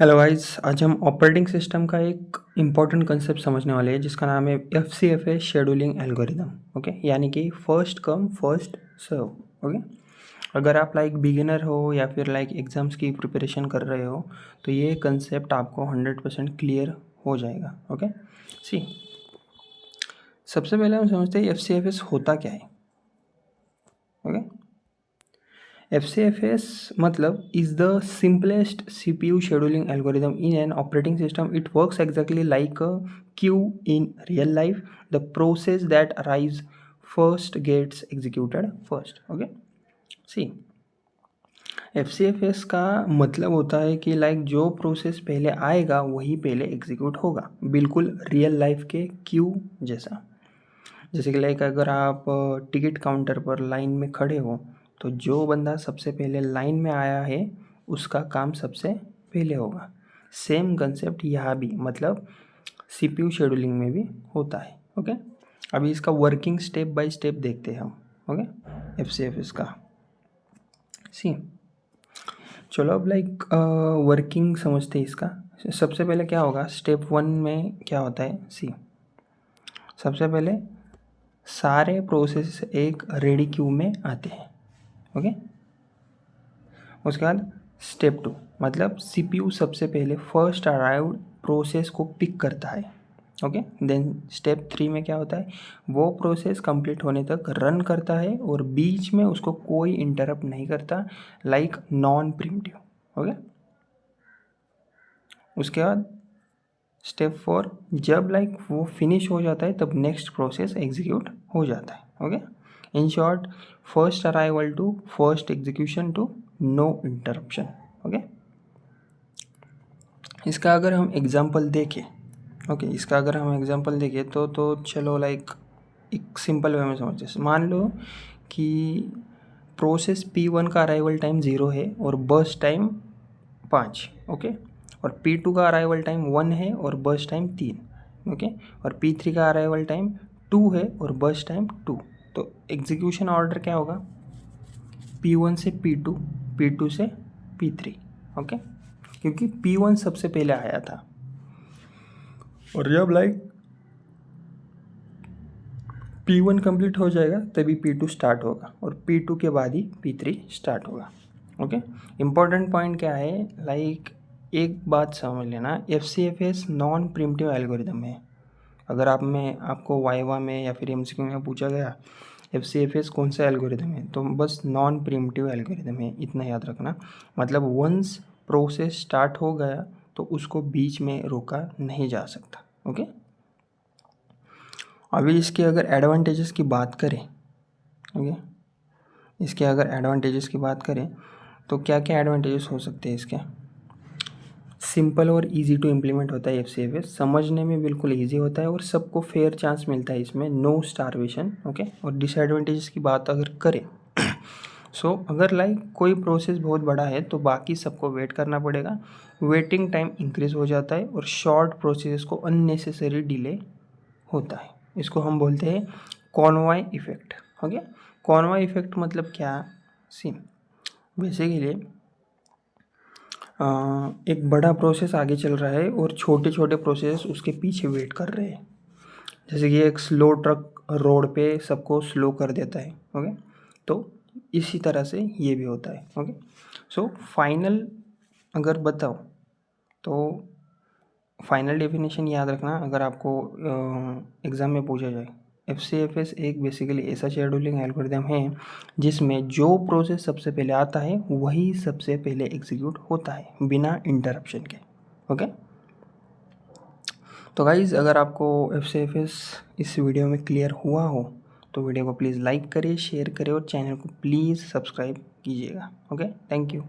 Hello guys, आज हम operating system का एक इम्पॉर्टेंट कंसेप्ट समझने वाले हैं जिसका नाम है FCFS शेड्यूलिंग एल्गोरिदम। ओके, यानी कि first come first serve. Okay, अगर आप लाइक बिगिनर हो या फिर लाइक एग्ज़ाम्स की प्रिपरेशन कर रहे हो तो ये कंसेप्ट आपको 100% क्लियर हो जाएगा। ओके, सी सबसे पहले हम समझते हैं FCFS होता क्या है। ओके, FCFS मतलब is the simplest CPU scheduling algorithm in an operating system. It works exactly like a queue in real life. The process that arrives first gets executed first. Okay, see, FCFS का मतलब होता है कि like जो process पहले आएगा वही पहले एग्जीक्यूट होगा, बिल्कुल रियल लाइफ के क्यू जैसा। जैसे कि लाइक अगर आप टिकट काउंटर पर लाइन में खड़े हो तो जो बंदा सबसे पहले लाइन में आया है उसका काम सबसे पहले होगा। सेम कंसेप्ट यहाँ भी मतलब CPU शेड्यूलिंग में भी होता है। ओके, अभी इसका वर्किंग स्टेप बाय स्टेप देखते हैं हम। ओके, FCFS का सी चलो अब लाइक वर्किंग समझते हैं इसका। सबसे पहले क्या होगा, स्टेप 1 में क्या होता है, सी सबसे पहले सारे प्रोसेस एक रेडी क्यू में आते हैं। ओके, उसके बाद स्टेप 2 मतलब CPU सबसे पहले फर्स्ट अराइव्ड प्रोसेस को पिक करता है। ओके, देन स्टेप 3 में क्या होता है, वो प्रोसेस कंप्लीट होने तक रन करता है और बीच में उसको कोई इंटरप्ट नहीं करता, लाइक नॉन प्रिमिटिव। ओके, उसके बाद स्टेप 4 जब लाइक वो फिनिश हो जाता है तब नेक्स्ट प्रोसेस एग्जीक्यूट हो जाता है। Okay, in short first arrival to first execution to no interruption. Okay, इसका अगर हम एग्जांपल देखें, ओके इसका अगर हम एग्जांपल देखें तो चलो लाइक एक सिंपल वे में समझते हैं। मान लो कि प्रोसेस P1 का अराइवल टाइम 0 है और बर्स्ट टाइम 5। ओके, और P2 का अराइवल टाइम 1 है और बर्स्ट टाइम 3। ओके, और P3 का अराइवल टाइम 2 है और बर्स्ट टाइम 2। तो एग्जीक्यूशन ऑर्डर क्या होगा, P1 से P2, P2 से P3। ओके, क्योंकि P1 सबसे पहले आया था और जब लाइक P1 कंप्लीट हो जाएगा तभी P2 स्टार्ट होगा और P2 के बाद ही P3 स्टार्ट होगा। ओके, इम्पॉर्टेंट पॉइंट क्या है, लाइक एक बात समझ लेना, FCFS नॉन प्रिमिटिव एल्गोरिदम है। अगर आपको वाइवा में या फिर MCQ में पूछा गया FCFS कौन सा एल्गोरिदम है तो बस नॉन प्रिमिटिव एल्गोरिदम है, इतना याद रखना। मतलब वंस प्रोसेस स्टार्ट हो गया तो उसको बीच में रोका नहीं जा सकता। ओके, अभी इसके अगर एडवांटेजेस की बात करें, ओके इसके अगर एडवांटेजेस की बात करें तो क्या क्या एडवांटेजेस हो सकते हैं इसके। सिंपल और इजी टू इम्प्लीमेंट होता है FCFS, समझने में बिल्कुल इजी होता है और सबको फेयर चांस मिलता है इसमें, नो स्टारवेशन। ओके, और डिसएडवांटेजेस की बात अगर करें सो अगर लाइक कोई प्रोसेस बहुत बड़ा है तो बाकी सबको वेट करना पड़ेगा, वेटिंग टाइम इंक्रीज हो जाता है और शॉर्ट प्रोसेस को अननेसेसरी डिले होता है। इसको हम बोलते हैं Conway effect. Okay, Conway effect मतलब क्या, सी बेसिकली एक बड़ा प्रोसेस आगे चल रहा है और छोटे छोटे प्रोसेस उसके पीछे वेट कर रहे हैं। जैसे कि एक स्लो ट्रक रोड पे सबको स्लो कर देता है। ओके, तो इसी तरह से ये भी होता है। ओके, सो फाइनल अगर बताओ तो फाइनल डेफिनेशन याद रखना अगर आपको एग्ज़ाम में पूछा जाए। FCFS एक बेसिकली ऐसा शेड्यूलिंग एल्गोरिदम है जिसमें जो प्रोसेस सबसे पहले आता है वही सबसे पहले एग्जीक्यूट होता है बिना इंटरप्शन के। ओके, तो गाइज़ अगर आपको FCFS इस वीडियो में क्लियर हुआ हो तो वीडियो को प्लीज़ लाइक करें, शेयर करें और चैनल को प्लीज़ सब्सक्राइब कीजिएगा। Okay, thank you.